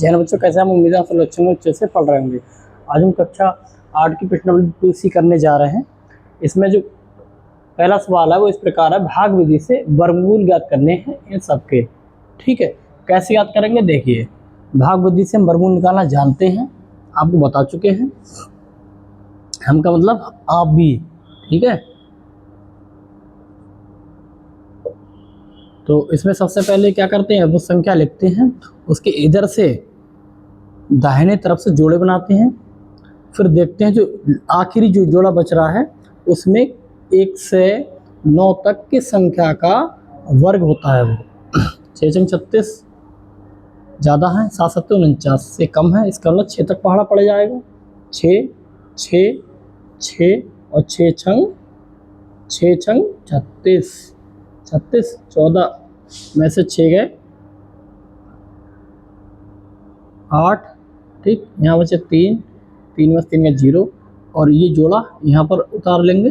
जैन बच्चों, कैसे हम उम्मीद है आप सब अच्छे होंगे, अच्छे से पढ़ रहे होंगे। आज हम कक्षा 8 की प्रश्न नंबर 2C करने जा रहे हैं। इसमें जो पहला सवाल है वो इस प्रकार है, भाग विधि से वर्गमूल ज्ञात करने हैं इन सबके। ठीक है, कैसे याद करेंगे देखिए। भाग विधि से हम वर्गमूल निकालना जानते हैं, आपको बता चुके हैं। हम का मतलब आप भी, ठीक है। तो इसमें सबसे पहले क्या करते हैं, वो संख्या लिखते हैं, उसके इधर से दाहिने तरफ से जोड़े बनाते हैं, फिर देखते हैं जो आखिरी जो जोड़ा बच रहा है उसमें 1 से 9 तक की संख्या का वर्ग होता है। वो 6 36 ज़्यादा है, 7 7 49 से कम है, इसका मतलब 6 तक पहाड़ा पड़ जाएगा। 6 6 6 और 6 छंग 36 36 14 में से 6 गए 8, ठीक। यहाँ बचे 3 3 में 3 में 0 और ये जोड़ा यहाँ पर उतार लेंगे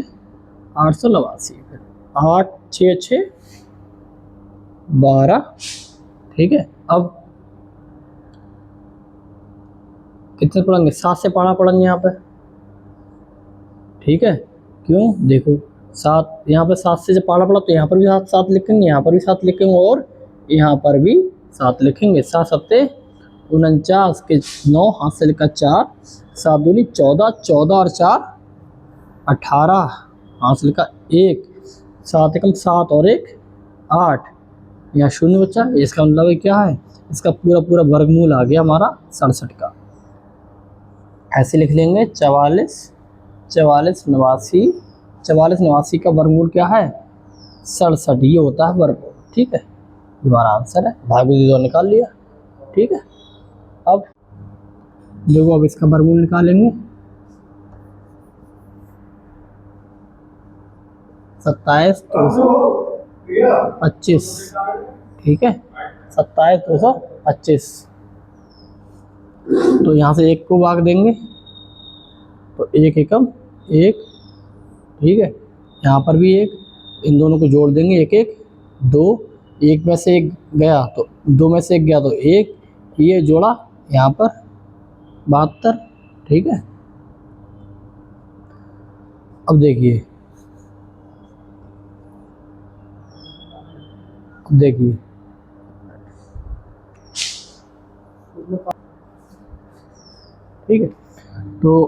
889। 8 6 6 12, ठीक है। अब कितने पढ़ेंगे, 7 से पढ़ा पढ़ेंगे यहाँ पे, ठीक है। क्यों, देखो 7 यहाँ पे 7 से जब पढ़ा पड़ा तो यहाँ पर भी 7 लिखेंगे, यहाँ पर भी 7 लिखेंगे और यहाँ पर भी 7 लिखेंगे। 7 7 49 के 9 हाथ से लिखा 4, 7 दूनी 14 14 और 4 18, हाथ से लिखा 1, 7 एकम 7 और 1 8, यहाँ शून्य बचा। इसका मतलब क्या है, इसका पूरा पूरा वर्गमूल आ गया हमारा 67 का। ऐसे लिख लेंगे 44 44 89, 44 89 का वर्गमूल क्या है 67, ये होता है वर्गमूल, ठीक है। ये हमारा आंसर है, भाग विधि द्वारा निकाल लिया, ठीक है। अब देखो, अब इसका वर्गमूल निकालेंगे। 27 225, ठीक है। 27 225, तो यहाँ से 1 को भाग देंगे तो 1 एकम 1, ठीक है। यहाँ पर भी 1, इन दोनों को जोड़ देंगे 1 1 2, 1 में से 1 गया तो 2 में से 1 गया तो 1, ये जोड़ा यहाँ पर 72, ठीक है। अब देखिए ठीक है। तो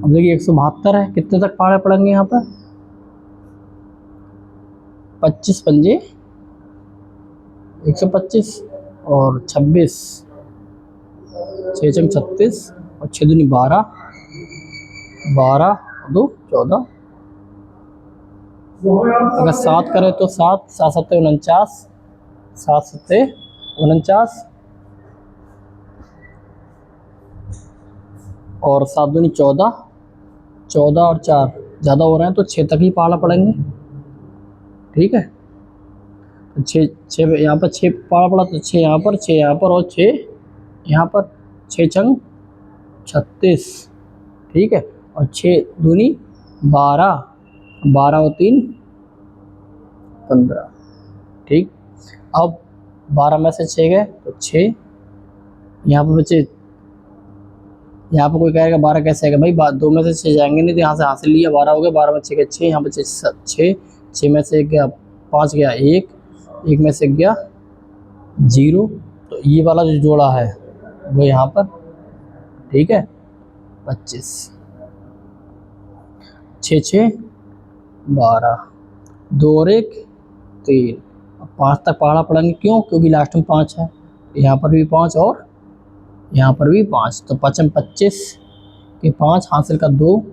अब देखिए 172 है, कितने तक पहाड़े पड़ेंगे यहाँ पर 25 पंजे 125 और 26 6 छंग 36 और 6 दूनी 12 12 2 14, अगर 7 करें तो 7 7 7 49 7 7 49 और 7 दूनी 14 14 और 4 ज़्यादा हो रहे हैं तो 6 तक ही पहाड़ा पड़ेंगे, ठीक है। तो 6 यहाँ पर 6 पहाड़ा पड़ा तो 6 यहाँ पर 6 यहाँ पर और 6 यहाँ पर, 6 छंग 36, ठीक है। और 6 दूनी 12 12 और 3 15, ठीक। अब 12 में से 6 गए तो 6, यहाँ पर बचे, यहाँ पर कोई कहेगा 12 कैसे आएगा भाई, 2 में से 6 जाएंगे नहीं तो यहाँ से हासिल लिया 12 हो गया, 12 में 6 गया 6, यहाँ बचे 6 6 में से 1 गया 5 गया 1 1 में से 1 गया 0, तो ये वाला जो जोड़ा है वो यहाँ पर, ठीक है। 25 6 6 12 2 और 1 3, 5 तक पहाड़ा पड़ेंगे, क्यों, क्योंकि लास्ट में 5 है, यहाँ पर भी 5 और यहाँ पर भी 5, तो 5 25 के 5 हासिल का 2,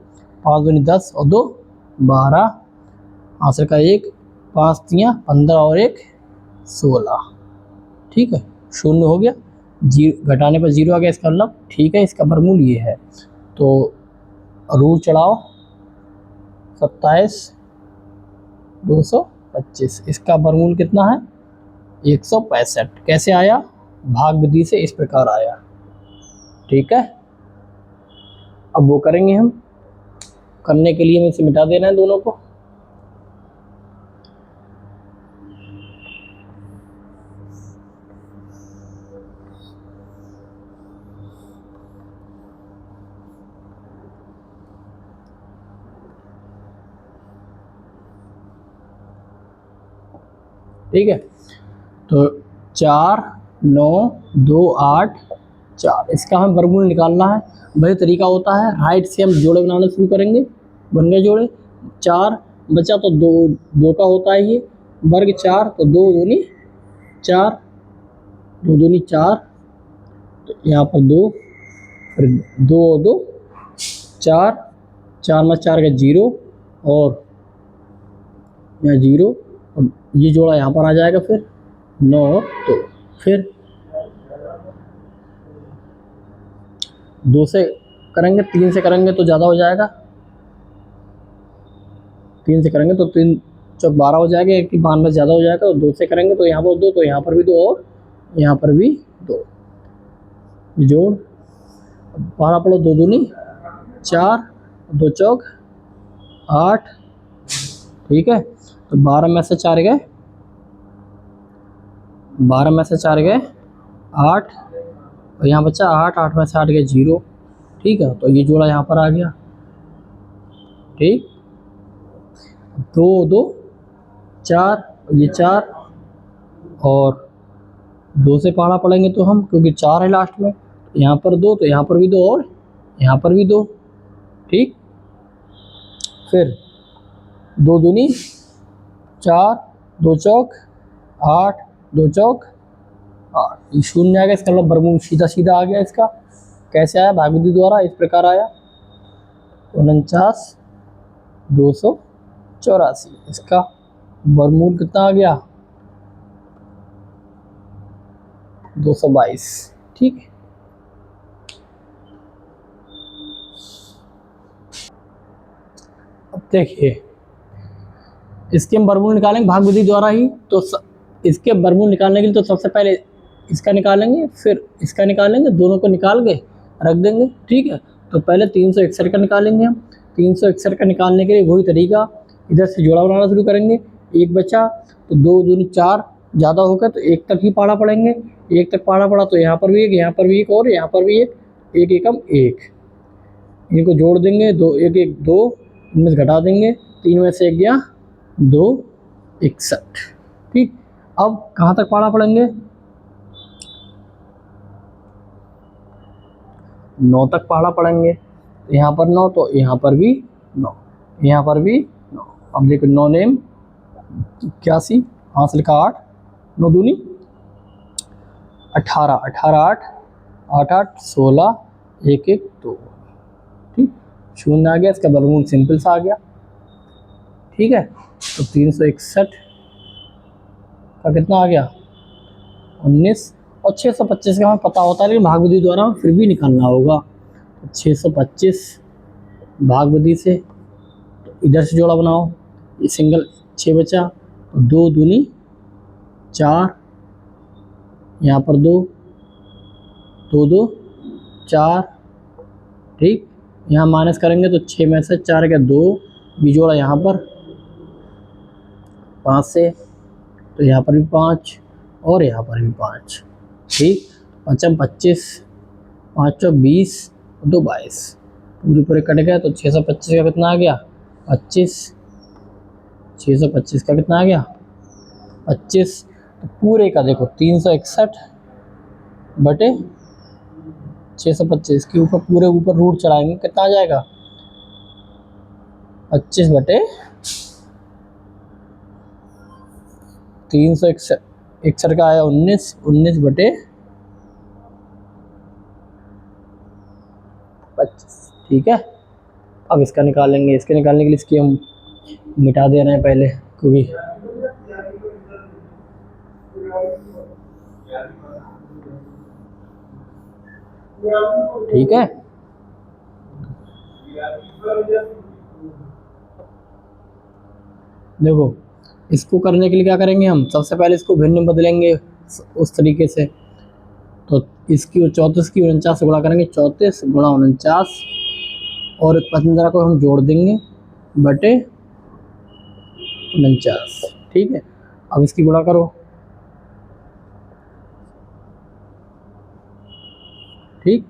5 दूनी 10 और 2 12, हासिल का 1, 5 3 15 और 1 16, ठीक है। शून्य हो गया, घटाने पर 0 आ गया, इसका मतलब ठीक है, इसका वर्गमूल ये है। तो रूट चढ़ाओ 27 225, इसका वर्गमूल कितना है 165। कैसे आया, भाग विधि से इस प्रकार आया, ठीक है। अब वो करेंगे हम, करने के लिए हम इसे मिटा दे रहे हैं दोनों को। ठीक है। तो 4 9 2 8 4, इसका हमें वर्गमूल निकालना है। वही तरीका होता है, राइट से हम जोड़े बनाना शुरू करेंगे। बन गए जोड़े, 4 बचा तो 2 2 का होता है ये वर्ग 4, तो 2 दूनी 4, 2 दूनी 4, तो यहाँ पर 2, फिर 2 और 2 4, 4 में 4 का 0 और यहाँ 0, और ये जोड़ा यहाँ पर आ जाएगा, फिर 9 तो फिर 2 से करेंगे, 3 से करेंगे तो ज़्यादा हो जाएगा, 3 से करेंगे तो 3 चौक 12 हो जाएगा, 1 की 92 ज़्यादा हो जाएगा, और 2 से करेंगे तो यहाँ पर 2, तो यहाँ पर भी 2 और यहाँ पर भी 2, जोड़ 12 पढ़ो, 2 दूनी 4, 2 चौक 8, ठीक है। तो 12 में से 4 गए, 12 में से 4 गए 8, और यहाँ बचा 8, 8 में से 8 गए 0, ठीक है। तो ये जोड़ा यहाँ पर आ गया, ठीक। 2 2 4, ये 4, और 2 से पहाड़ा पढ़ेंगे तो हम, क्योंकि 4 है लास्ट में, यहाँ पर 2, तो यहाँ पर भी 2 और यहाँ पर भी 2, ठीक। फिर 2 दूनी 4, 2 चौक 8, 2 चौक 8, ये शून्य आ गया, इसका मतलब वर्गमूल सीधा सीधा आ गया। इसका कैसे आया? भागविधि द्वारा इस प्रकार आया, 49 284, इसका वर्गमूल कितना आ गया? 222, ठीक है। अब देखिए, इसके हम वर्गमूल निकालेंगे भाग विधि द्वारा ही, तो इसके वर्गमूल निकालने के लिए तो सबसे पहले इसका निकालेंगे, फिर इसका निकालेंगे, दोनों को निकाल के रख देंगे, ठीक है। तो पहले 361 का निकालेंगे हम। 361 का निकालने के लिए वही तरीका, इधर से जोड़ा बनाना शुरू करेंगे। 1 बचा तो 2 दूनी 4, ज़्यादा हो गया तो 1 तक ही पहाड़ा पढ़ेंगे। 1 तक पहाड़ा पड़ा तो यहाँ पर भी 1, यहाँ पर भी 1 और यहाँ पर भी 1, 1 एकम 1, इनको जोड़ देंगे, 2 1 1 2, इनमें से घटा देंगे, 3 में से 1 गया 2 61, ठीक। अब कहाँ तक पहाड़ा पढ़ेंगे? 9 तक पहाड़ा पढ़ेंगे। यहाँ पर 9, तो यहाँ पर भी 9, यहाँ पर भी 9। अब देखो 9 नेम 81, हाँ से लिखा 8, 9 दूनी 18, 18 8 8 8 16, 1 1 2, ठीक। शून्य आ गया, इसका वर्गमूल सिंपल सा आ गया, ठीक है। तो 361 का कितना आ गया? 19, और 625 का हमें पता होता है, लेकिन भाग विधि द्वारा फिर भी निकालना होगा। तो 625 भाग विधि से, तो इधर से जोड़ा बनाओ, ये सिंगल 6 बचा, तो 2 दूनी 4, यहाँ पर 2 2 2 4, ठीक। यहाँ माइनस करेंगे तो 6 में से 4 का 2, भी जोड़ा यहाँ पर 5 से, तो यहाँ पर भी 5 और यहाँ पर भी 5, ठीक। 5 25, 5 20, 2 22, पूरे पूरे कट गए, तो 625 का कितना आ गया? 25, 625 का कितना आ गया? 25। तो पूरे का देखो 361 बटे 625 के ऊपर पूरे ऊपर रूट चढ़ाएंगे, कितना आ जाएगा? 25 बटे 361 का आया 19, 19 बटे 25, ठीक है। अब इसका निकालेंगे, इसके निकालने के लिए इसकी हम मिटा दे रहे हैं पहले, क्योंकि ठीक है। देखो, इसको करने के लिए क्या करेंगे हम? सबसे पहले इसको भिन्न बदलेंगे उस तरीके से, तो इसकी 34 की 49 से गुणा करेंगे, 34 गुणा 49, और 15 को हम जोड़ देंगे बटे 49, ठीक है। अब इसकी गुणा करो, ठीक।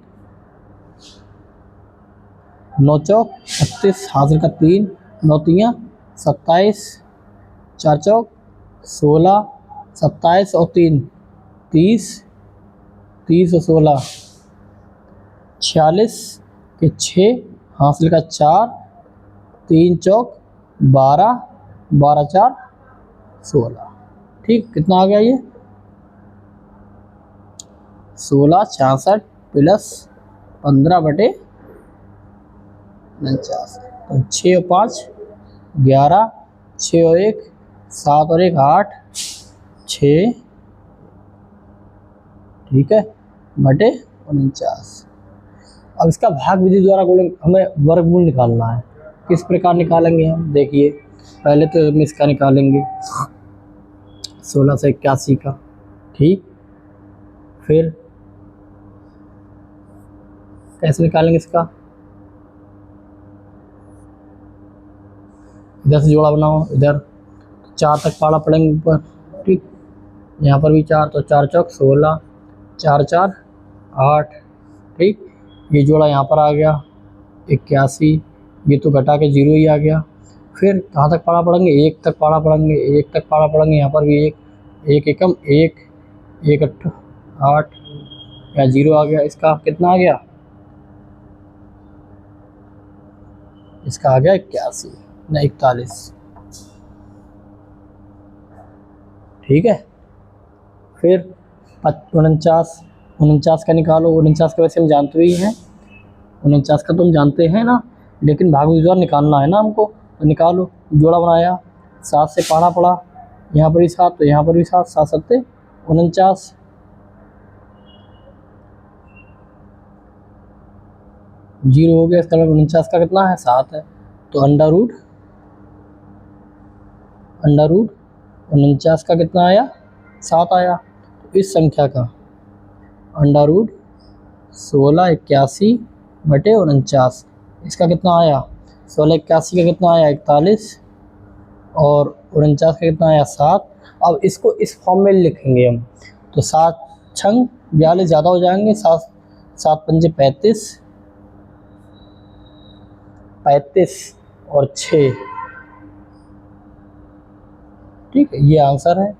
9 चौक 36, हाजिर का 3, 9 तियाँ 27, 4 चौक 16, 27 और 3 30, 30 और 16 46 के 6 हासिल का 4, 3 चौक 12, 12 4 16। ठीक, कितना आ गया ये 16 66 प्लस 15 बटे 49। तो 6 और 5 11, 6 और 1 7 और 1 8 6, ठीक है, बटे 49। अब इसका भाग विधि द्वारा गुणन हमें वर्गमूल निकालना है। किस प्रकार निकालेंगे हम, देखिए पहले तो हम इसका निकालेंगे 16 से 81 का, ठीक। फिर कैसे निकालेंगे इसका, इधर से जोड़ा बनाओ, इधर 4 तक पाला पड़ेंगे ऊपर, ठीक। यहाँ पर भी 4, तो 4 चौक 16, 4 4 8, ठीक। ये जोड़ा यहाँ पर आ गया 81, ये तो घटा के 0 ही आ गया। फिर कहाँ तक पाला पड़ेंगे, 1 तक पाला पड़ेंगे, 1 तक पाला पड़ेंगे, यहाँ पर भी 1, 1 एकम 1, 1 8 8, या 0 आ गया। इसका कितना आ गया, इसका आ गया 81 ना 41, ठीक है। फिर 49, 49 का निकालो, 49 का वैसे हम जानते ही हैं, 49 का तो हम जानते हैं ना, लेकिन भाग विधि द्वारा निकालना है ना हमको, तो निकालो। जोड़ा बनाया, 7 से पाना पड़ा, यहाँ पर भी 7 तो यहाँ पर भी 7, 7 7 49, जीरो हो गया। इसका 49 का कितना है 7 है, तो अंडर रूट 49 का कितना आया 7 आया। तो इस संख्या का अंडर रूट 16 81 बटे 49, इसका कितना आया 16 81 का कितना आया 41, और 49 का कितना आया 7। अब इसको इस फॉर्म में लिखेंगे हम, तो 7 छंग 42 ज़्यादा हो जाएंगे, 7 7 पंजे 35, 35 और 6, ठीक है, ये आंसर है।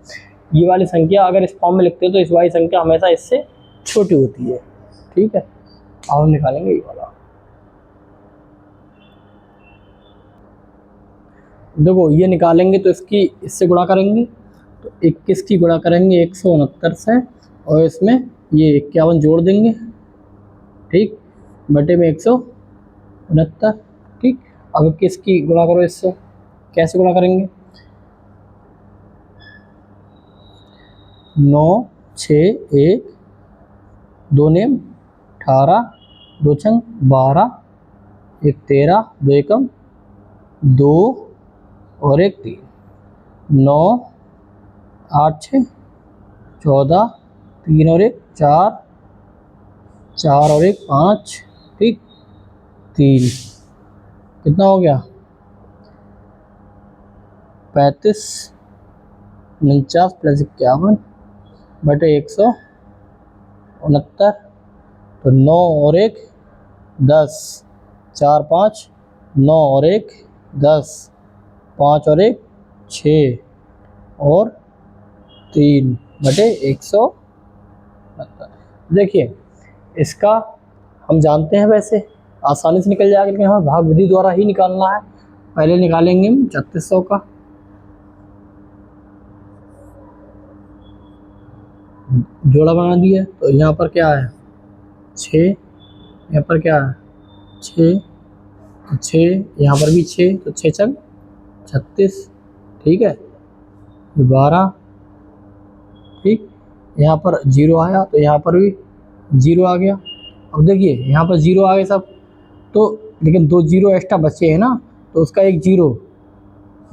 ये वाली संख्या अगर इस फॉर्म में लिखते हो तो इस वाली संख्या हमेशा इससे छोटी होती है, ठीक है। अब हम निकालेंगे ये वाला, देखो ये निकालेंगे तो इसकी इससे गुणा करेंगे, तो 21 की गुणा करेंगे 169 से, और इसमें ये 51 जोड़ देंगे, ठीक, बटे में 169, ठीक। अब 21 की गुणा करो इससे, कैसे गुणा करेंगे, 9 6 1 2 नेम 18, 2 छंग 12, 1 13, 2 एकम 2 और 1 3, 9 8 6 14, 3 और 1 4, 4 और 1 5, ठीक, 3, कितना हो गया 35, 49 प्लस 51 बटे 169, तो 9 और 1 10, 4 5 9 और 1 10, 5 और 1 6 और 3 बटे 169। देखिए इसका हम जानते हैं, वैसे आसानी से निकल जाएगा, लेकिन हमें भाग विधि द्वारा ही निकालना है। पहले निकालेंगे हम 3600 का, जोड़ा बना दिया, तो यहाँ पर क्या है 6, यहाँ पर क्या है 6, तो 6 यहाँ पर भी 6, तो 6 छंग 36, ठीक है, 12, ठीक। यहाँ पर 0 आया, तो यहाँ पर भी 0 आ गया। अब देखिए यहाँ पर 0 आ गए सब, तो लेकिन 2 0 एक्स्ट्रा बचे हैं ना, तो उसका एक 0,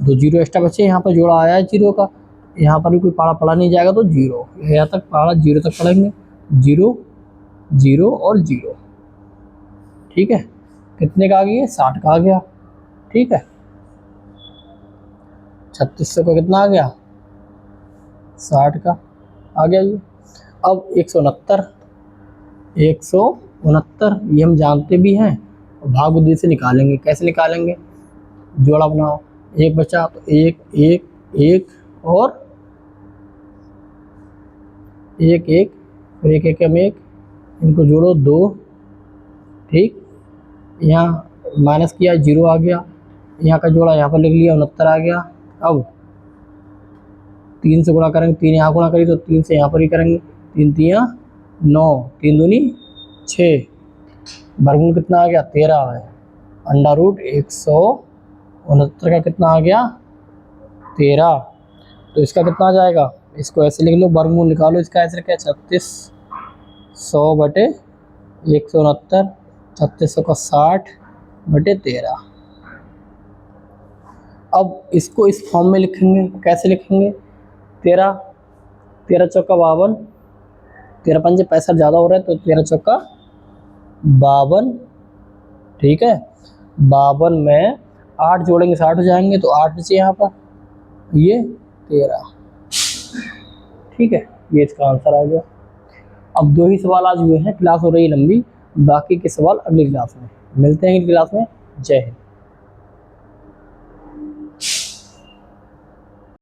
2 0 एक्स्ट्रा बचे, यहाँ पर जोड़ा आया है 0 का, यहाँ पर भी कोई पारा पड़ा नहीं जाएगा, तो 0 यहाँ तक पारा 0 तक पढ़ेंगे, 0 0 और 0, ठीक है। कितने का आ गया 60 का आ गया, ठीक है। 3600 का कितना आ गया 60 का आ गया ये। अब 169 ये हम जानते भी हैं, भाग विधि से निकालेंगे। कैसे निकालेंगे, जोड़ा बनाओ, 1 बचा तो 1 1 1 और एक एक, फिर एक एक में एक, इनको जोड़ो 2, ठीक। यहाँ माइनस किया 0 आ गया, यहाँ का जोड़ा यहाँ पर लिख लिया 69 आ गया। अब 3 से गुणा करेंगे, 3 यहाँ गुणा करेंगे तो 3 से यहाँ पर ही करेंगे, 3 3 9, 3 दूनी 6, वर्गमूल कितना आ गया 13 है। अंडर रूट 169 का कितना आ गया 13। तो इसका कितना आ जाएगा, इसको ऐसे लिख लो, वर्गमूल निकालो इसका, ऐसे लिखा 3600/169, 3600 का 60/13। अब इसको इस फॉर्म में लिखेंगे, कैसे लिखेंगे, 13 13 चौका 52, 13 पंजे 65 ज़्यादा हो रहा है तो 13 चौका 52, ठीक है। 52 में 8 जोड़ेंगे 60 हो जाएंगे, तो 8 बचे यहाँ पर, ये 13, ठीक है। ये इसका आंसर आ गया। अब 2 ही सवाल आज हुए हैं, क्लास हो रही है लंबी, बाकी के सवाल अगली क्लास में। मिलते हैं अगली क्लास में। जय हिंद।